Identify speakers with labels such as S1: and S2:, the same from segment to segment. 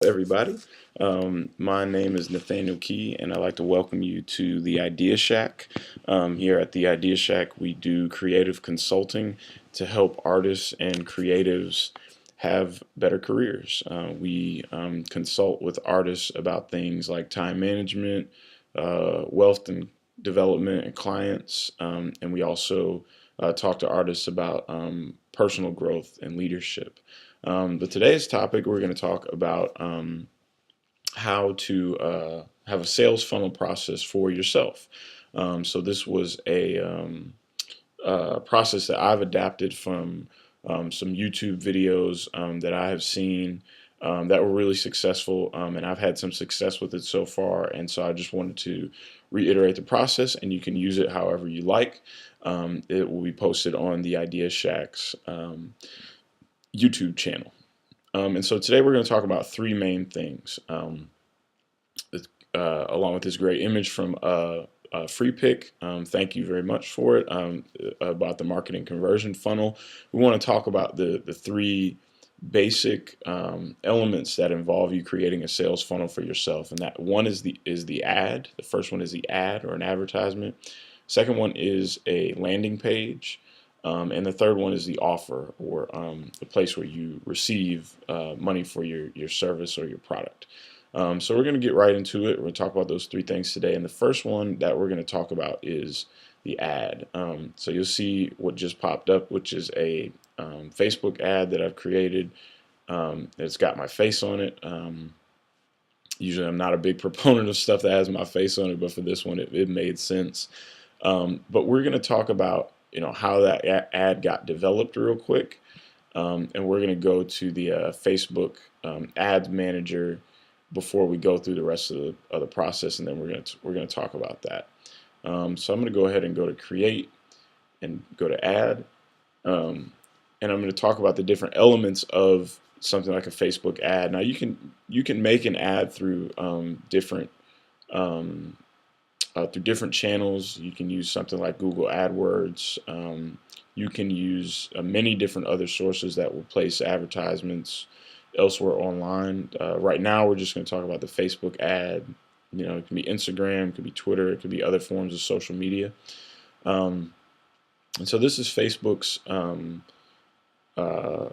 S1: everybody. My name is Nathaniel Key, and I'd like to welcome you to the Idea Shack. Here at the Idea Shack, we do creative consulting to help artists and creatives have better careers. We consult with artists about things like time management, wealth and development, and clients, and we also talk to artists about personal growth and leadership. But today's topic, we're going to talk about how to have a sales funnel process for yourself. So this was a process that I've adapted from some YouTube videos that I have seen that were really successful, and I've had some success with it so far. And so I just wanted to reiterate the process, and you can use it however you like. It will be posted on the Idea Shack's YouTube channel. And so today we're going to talk about three main things, along with this great image from Free Pick. Thank you very much for it, about the marketing conversion funnel. We want to talk about the three basic elements that involve you creating a sales funnel for yourself. And that one is the ad. The first one is the ad or an advertisement. Second one is a landing page. And the third one is the offer, or the place where you receive money for your service or your product. So we're going to get right into it. We're going to talk about those three things today. And the first one that we're going to talk about is the ad. So you'll see what just popped up, which is a Facebook ad that I've created. It's got my face on it. Usually I'm not a big proponent of stuff that has my face on it, but for this one, it made sense. But we're going to talk about how that ad got developed real quick, and we're going to go to the Facebook Ads Manager before we go through the rest of the process, and then we're going to talk about that. So I'm going to go ahead and go to Create and go to Add, and I'm going to talk about the different elements of something like a Facebook ad. Now you can make an ad through different channels. You can use something like Google AdWords. You can use many different other sources that will place advertisements elsewhere online. Right now, we're just going to talk about the Facebook ad. It can be Instagram, it could be Twitter, it could be other forms of social media. And so this is Facebook's a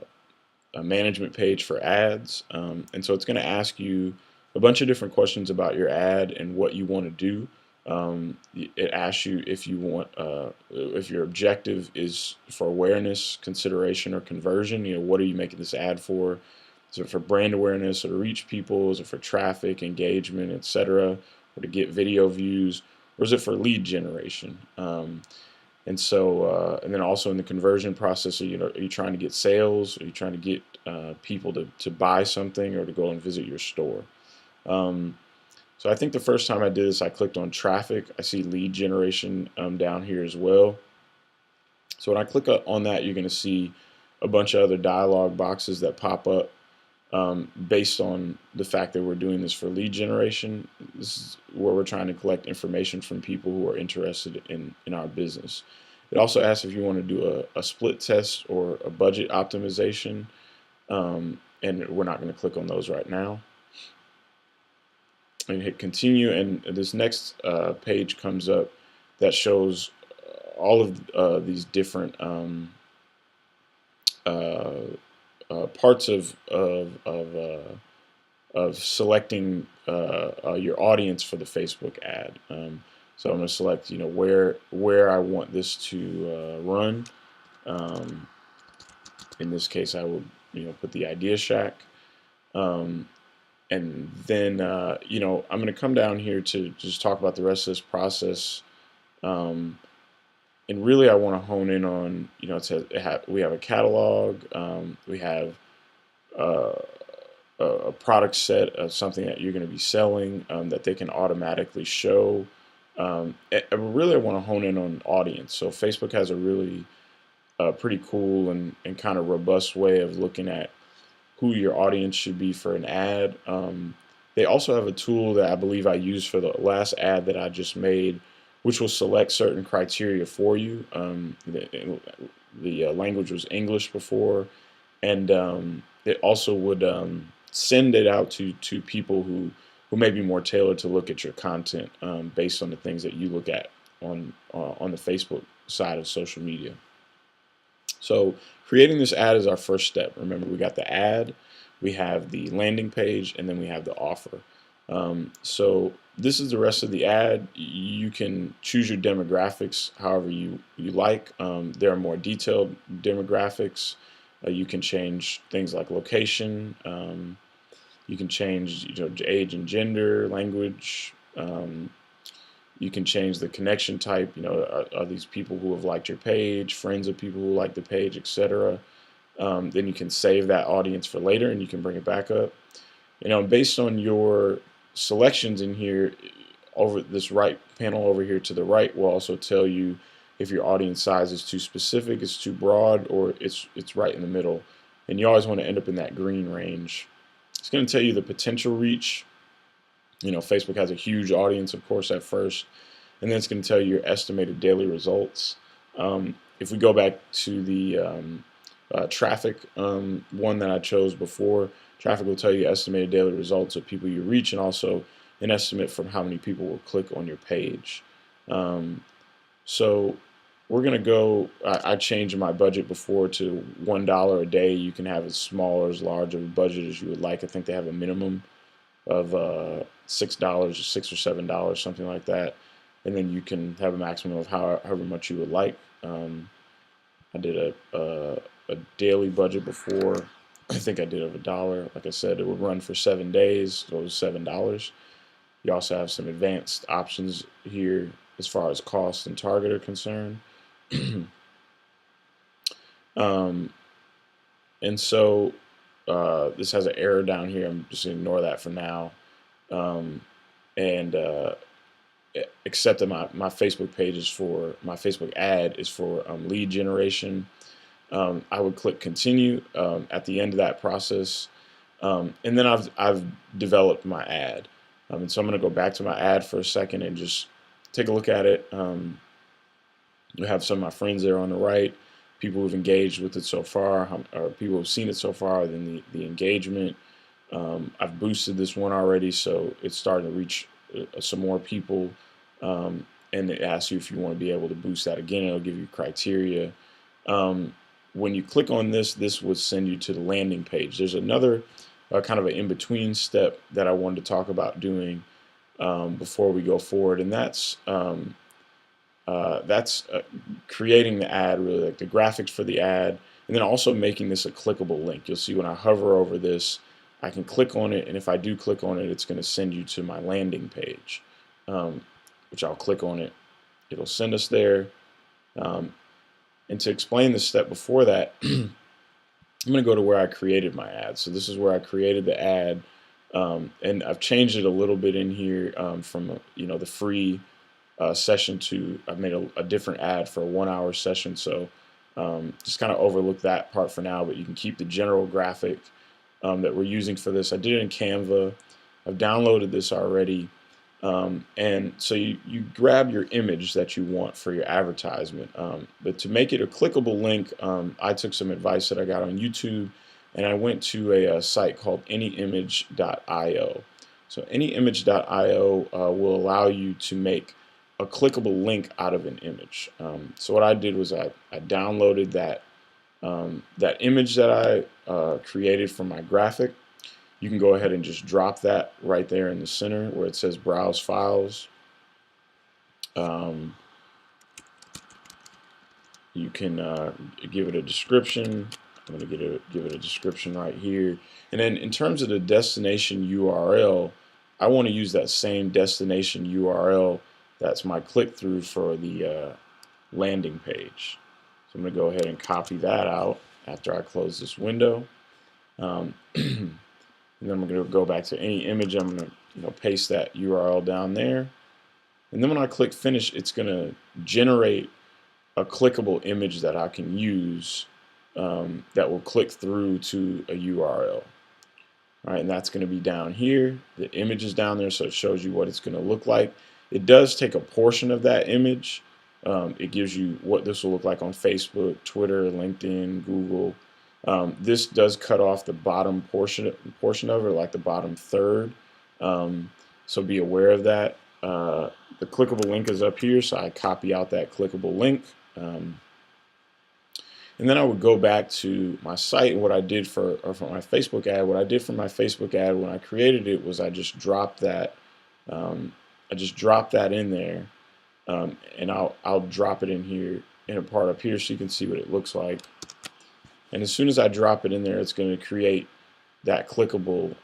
S1: management page for ads. And so it's going to ask you a bunch of different questions about your ad and what you want to do. It asks you if you want, if your objective is for awareness, consideration, or conversion. What are you making this ad for? Is it for brand awareness or to reach people? Is it for traffic, engagement, etc., or to get video views, or is it for lead generation? And then also in the conversion process, are you trying to get sales? Are you trying to get people to buy something or to go and visit your store? So I think the first time I did this, I clicked on traffic. I see lead generation down here as well. So when I click on that, you're going to see a bunch of other dialog boxes that pop up based on the fact that we're doing this for lead generation. This is where we're trying to collect information from people who are interested in our business. It also asks if you want to do a split test or a budget optimization, and we're not going to click on those right now. And hit continue, and this next page comes up that shows all of these different parts of selecting your audience for the Facebook ad. So I'm going to select where I want this to run. In this case, I will put the Idea Shack. And then, I'm going to come down here to just talk about the rest of this process. And really, I want to hone in on, we have a catalog, we have a product set of something that you're going to be selling that they can automatically show. Really, I want to hone in on audience. So Facebook has a really pretty cool and kind of robust way of looking at who your audience should be for an ad. They also have a tool that I believe I used for the last ad that I just made, which will select certain criteria for you. The language was English before, and it also would send it out to people who may be more tailored to look at your content based on the things that you look at on the Facebook side of social media. So creating this ad is our first step. Remember, we got the ad, we have the landing page, and then we have the offer. So this is the rest of the ad. You can choose your demographics however you like. There are more detailed demographics. You can change things like location. You can change age and gender, language. You can change the connection type. Are these people who have liked your page, friends of people who like the page, etc. Then you can save that audience for later, and you can bring it back up. Based on your selections in here, over this right panel over here to the right will also tell you if your audience size is too specific, it's too broad, or it's right in the middle. And you always want to end up in that green range. It's going to tell you the potential reach. Facebook has a huge audience, of course, at first, and then it's going to tell you your estimated daily results. If we go back to the traffic one that I chose before, traffic will tell you estimated daily results of people you reach, and also an estimate from how many people will click on your page. So we're going to go, I changed my budget before to $1 a day. You can have as small or as large of a budget as you would like. I think they have a minimum of $6 or $6 or $7, something like that. And then you can have a maximum of however much you would like. I did a daily budget before. I think I did of $1. Like I said, it would run for 7 days, so it was $7. You also have some advanced options here as far as cost and target are concerned. And so this has an error down here. I'm just going to ignore that for now. Except that my Facebook page is for, my Facebook ad is for lead generation. I would click continue at the end of that process. And then I've developed my ad. And so I'm going to go back to my ad for a second and just take a look at it. You have some of my friends there on the right, people who've engaged with it so far, or people who've seen it so far, then the engagement. I've boosted this one already, so it's starting to reach some more people. And it asks you if you want to be able to boost that again. It'll give you criteria. When you click on this, this would send you to the landing page. There's another kind of an in-between step that I wanted to talk about doing before we go forward, and that's creating the ad, really like the graphics for the ad, and then also making this a clickable link. You'll see when I hover over this, I can click on it, and if I do click on it, it's going to send you to my landing page, which I'll click on it. It'll send us there. And to explain the step before that, I'm going to go to where I created my ad. So this is where I created the ad, and I've changed it a little bit in here from the free session to, I've made a different ad for a 1-hour session. So just kind of overlook that part for now, but you can keep the general graphic that we're using for this. I did it in Canva. I've downloaded this already. And so you grab your image that you want for your advertisement. But to make it a clickable link, I took some advice that I got on YouTube, and I went to a site called anyimage.io. So anyimage.io will allow you to make a clickable link out of an image. So what I did was I downloaded that image that I created from my graphic. You can go ahead and just drop that right there in the center where it says Browse Files. You can give it a description. I'm going to give it a description right here. And then in terms of the destination URL, I want to use that same destination URL that's my click-through for the landing page. So I'm going to go ahead and copy that out after I close this window. And then I'm going to go back to any image. I'm going to paste that URL down there. And then when I click finish, it's going to generate a clickable image that I can use that will click through to a URL. All right, and that's going to be down here. The image is down there, so it shows you what it's going to look like. It does take a portion of that image. It gives you what this will look like on Facebook, Twitter, LinkedIn, Google. This does cut off the bottom portion of it, like the bottom third. So be aware of that. The clickable link is up here, so I copy out that clickable link. And then I would go back to my site. And what I did for my Facebook ad, what I did for my Facebook ad when I created it was I just dropped that. I just dropped that in there, and I'll drop it in here in a part up here so you can see what it looks like. And as soon as I drop it in there, it's going to create that clickable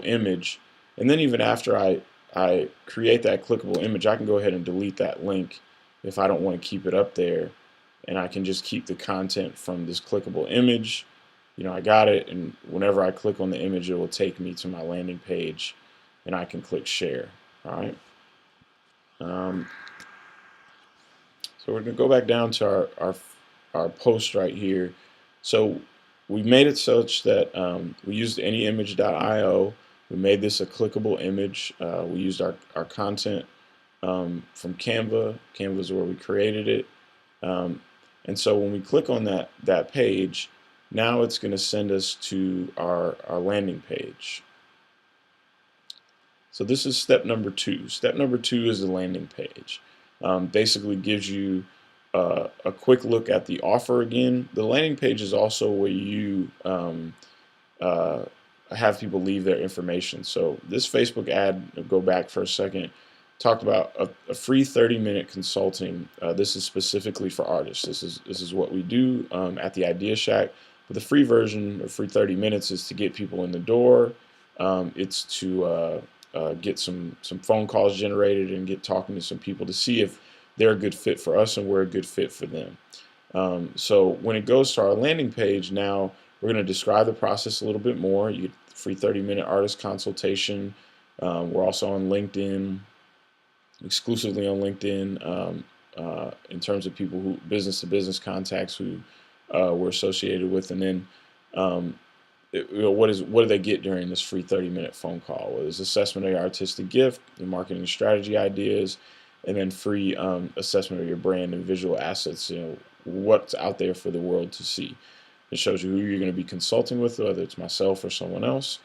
S1: image. And then even after I create that clickable image, I can go ahead and delete that link if I don't want to keep it up there, and I can just keep the content from this clickable image. I got it, and whenever I click on the image, it will take me to my landing page, and I can click share. All right. So we're going to go back down to our post right here. So we made it such that we used anyimage.io. We made this a clickable image. We used our content from Canva. Canva is where we created it. And so when we click on that page, now it's going to send us to our landing page. So this is step number 2. Step number 2 is the landing page. Basically gives you a quick look at the offer again. The landing page is also where you have people leave their information. So this Facebook ad, go back for a second, talked about a free 30-minute consulting. This is specifically for artists. This is what we do at the Idea Shack. But the free version, or free 30 minutes, is to get people in the door. It's to get some phone calls generated and get talking to some people to see if they're a good fit for us and we're a good fit for them. So when it goes to our landing page, now we're going to describe the process a little bit more. You get free 30-minute artist consultation. We're also on LinkedIn, exclusively on LinkedIn, in terms of people who business-to-business contacts who we're associated with, and then what do they get during this free 30-minute phone call? Well, there's assessment of your artistic gift, the marketing strategy ideas, and then free assessment of your brand and visual assets. What's out there for the world to see. It shows you who you're going to be consulting with, whether it's myself or someone else.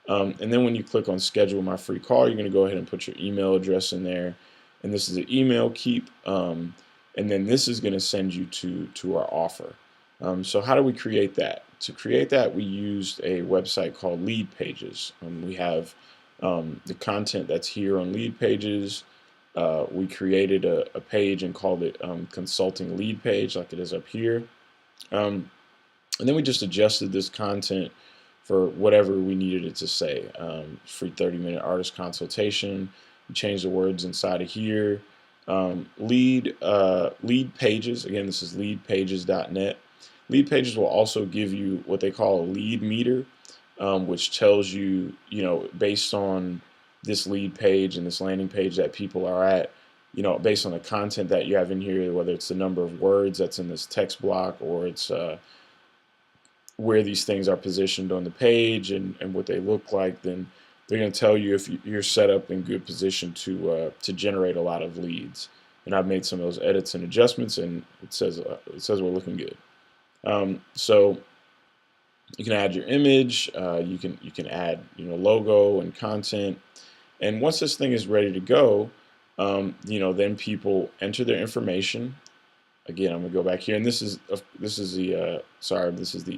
S1: And then when you click on schedule my free call, you're going to go ahead and put your email address in there. And this is an email keep. And then this is going to send you to our offer. So how do we create that? To create that, we used a website called Lead Pages. We have the content that's here on Lead Pages. We created a page and called it Consulting Lead Page, like it is up here. And then we just adjusted this content for whatever we needed it to say. Free 30-minute artist consultation. We changed the words inside of here. Lead Pages, again, this is leadpages.net. Lead Pages will also give you what they call a lead meter, which tells you, based on this lead page and this landing page that people are at, based on the content that you have in here, whether it's the number of words that's in this text block or it's where these things are positioned on the page and what they look like, then they're going to tell you if you're set up in good position to generate a lot of leads. And I've made some of those edits and adjustments, and it says we're looking good. So you can add your image, you can add logo and content, and once this thing is ready to go, then people enter their information. Again, I'm gonna go back here, and this is the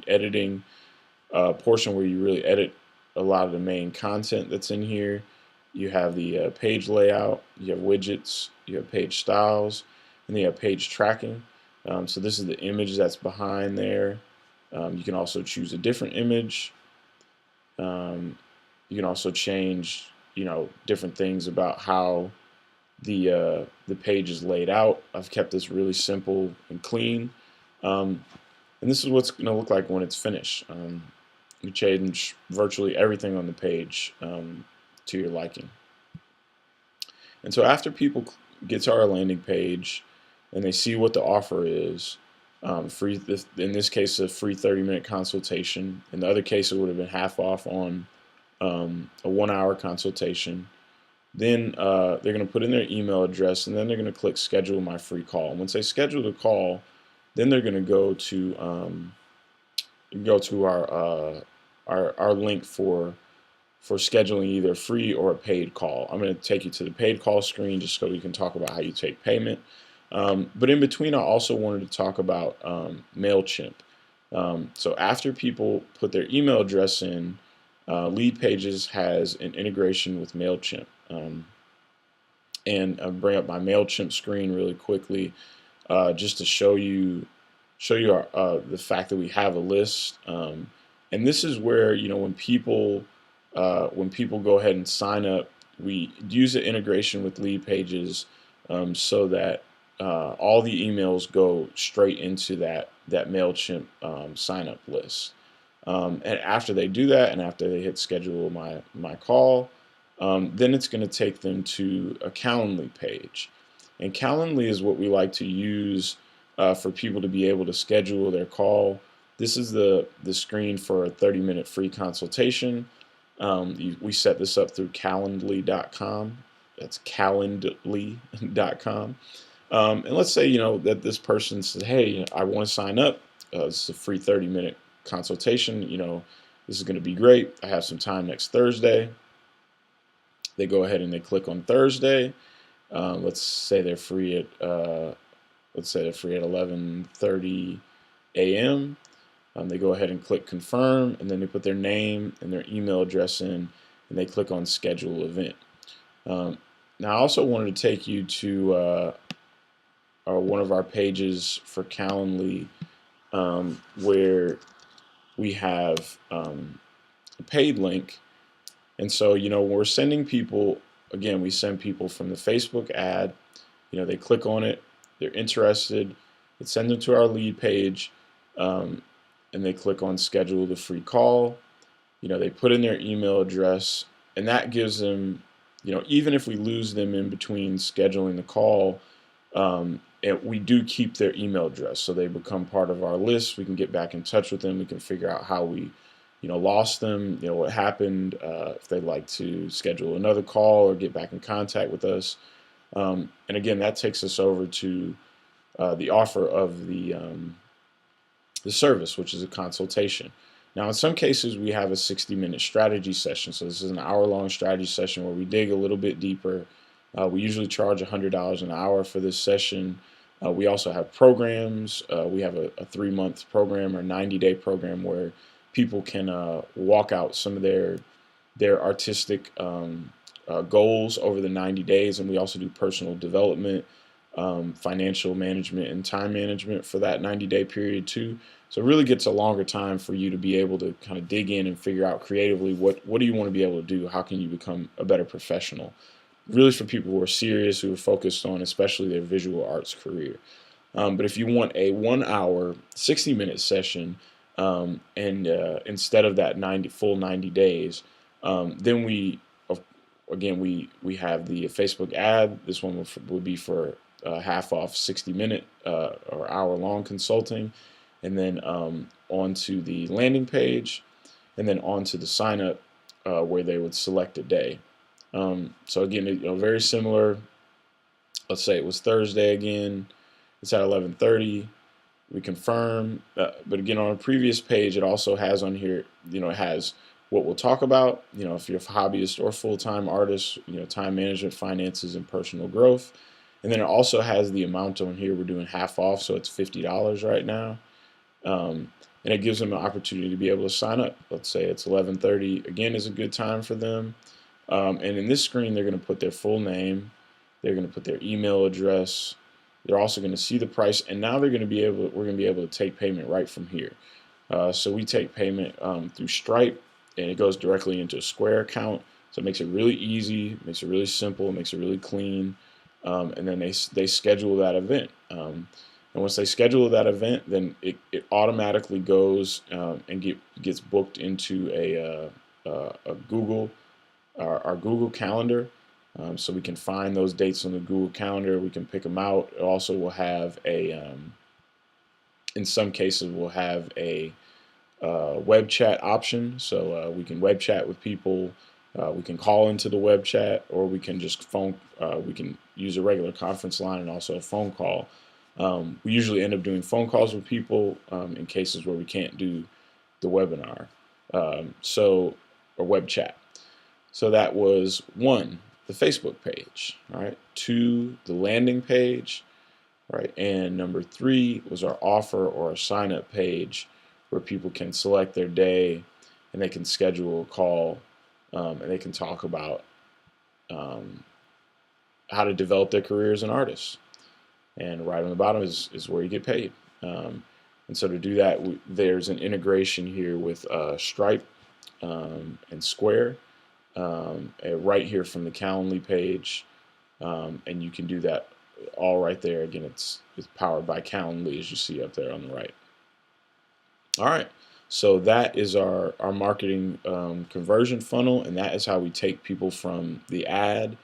S1: editing portion where you really edit a lot of the main content that's in here. You have the page layout, you have widgets, you have page styles, and then you have page tracking. So this is the image that's behind there. You can also choose a different image. You can also change, different things about how the page is laid out. I've kept this really simple and clean. And this is what's going to look like when it's finished. You change virtually everything on the page to your liking. And so after people get to our landing page and they see what the offer is, in this case, a free 30-minute consultation. In the other case, it would have been half off on a 1-hour consultation. Then they're going to put in their email address, and then they're going to click schedule my free call. And once they schedule the call, Then they're going to go to our link for scheduling either a free or a paid call. I'm going to take you to the paid call screen just so we can talk about how you take payment. But in between, I also wanted to talk about MailChimp. So after people put their email address in, Leadpages has an integration with MailChimp. And I'll bring up my MailChimp screen really quickly just to show you the fact that we have a list. And this is where, when people go ahead and sign up, we use the integration with Leadpages so that all the emails go straight into that MailChimp sign up list. And after they do that, and after they hit schedule my call, then it's going to take them to a Calendly page. And Calendly is what we like to use for people to be able to schedule their call. This is the screen for a 30-minute free consultation. We set this up through Calendly.com. That's Calendly.com. And let's say, that this person says, hey, I want to sign up. This is a free 30-minute consultation. This is going to be great. I have some time next Thursday. They go ahead and they click on Thursday. Let's say they're free at 11:30 a.m. They go ahead and click confirm, and then they put their name and their email address in, and they click on schedule event. Now, I also wanted to take you to one of our pages for Calendly, where we have a paid link. And so, when we're sending people, again, we send people from the Facebook ad. They click on it, they're interested, it sends them to our lead page, and they click on schedule the free call. They put in their email address, and that gives them, even if we lose them in between scheduling the call, we do keep their email address, so they become part of our list. We can get back in touch with them. We can figure out how we lost them, what happened, if they'd like to schedule another call or get back in contact with us. And again, that takes us over to the offer of the service, which is a consultation. Now, in some cases, we have a 60-minute strategy session. So this is an hour-long strategy session where we dig a little bit deeper. We usually charge $100 an hour for this session. We also have programs. We have a 3-month program or 90-day program where people can walk out some of their artistic goals over the 90 days, and we also do personal development, financial management, and time management for that 90-day period too. So it really gets a longer time for you to be able to kind of dig in and figure out creatively what do you want to be able to do? How can you become a better professional? Really for people who are serious, who are focused on especially their visual arts career. But if you want a 1-hour, 60-minute session, and instead of that full 90 days, then we have the Facebook ad. This one would be for half off 60-minute or hour-long consulting, and then onto the landing page, and then onto the sign up where they would select a day. So again, very similar. Let's say it was Thursday again. It's at 11:30. We confirm, but again, on a previous page, it also has on here, it has what we'll talk about, if you're a hobbyist or full-time artist, time management, finances, and personal growth. And then it also has the amount on here. We're doing half off, so it's $50 right now. And it gives them an opportunity to be able to sign up. Let's say it's 11:30. Again, is a good time for them. And in this screen, they're going to put their full name. They're going to put their email address. They're also going to see the price, and now we're going to be able to take payment right from here. So we take payment through Stripe, and it goes directly into a Square account. So it makes it really easy, makes it really simple, makes it really clean. And then they schedule that event. And once they schedule that event, then it automatically goes and gets booked into a Google, our Google Calendar. So we can find those dates on the Google Calendar. We can pick them out. It also will have in some cases, we'll have a web chat option. So we can web chat with people. We can call into the web chat, or we can just phone. We can use a regular conference line and also a phone call. We usually end up doing phone calls with people in cases where we can't do the webinar, or web chat. So that was one, the Facebook page, all right, two, the landing page, right, and number three was our offer or a sign up page where people can select their day and they can schedule a call, and they can talk about um, how to develop their career as an artist. And right on the bottom is where you get paid. And so to do that, there's an integration here with Stripe and Square, right here from the Calendly page, and you can do that all right there. Again, it's powered by Calendly, as you see up there on the right. All right, so that is our marketing conversion funnel, and that is how we take people from the ad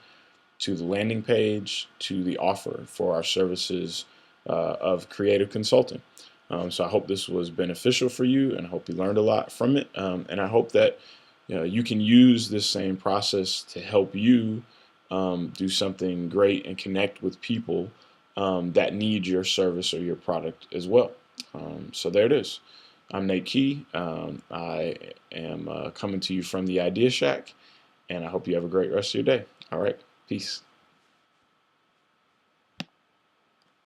S1: to the landing page to the offer for our services of creative consulting. So I hope this was beneficial for you, and I hope you learned a lot from it. And I hope that you can use this same process to help you do something great and connect with people that need your service or your product as well. So there it is. I'm Nate Key. I am coming to you from the Idea Shack, and I hope you have a great rest of your day. All right, peace.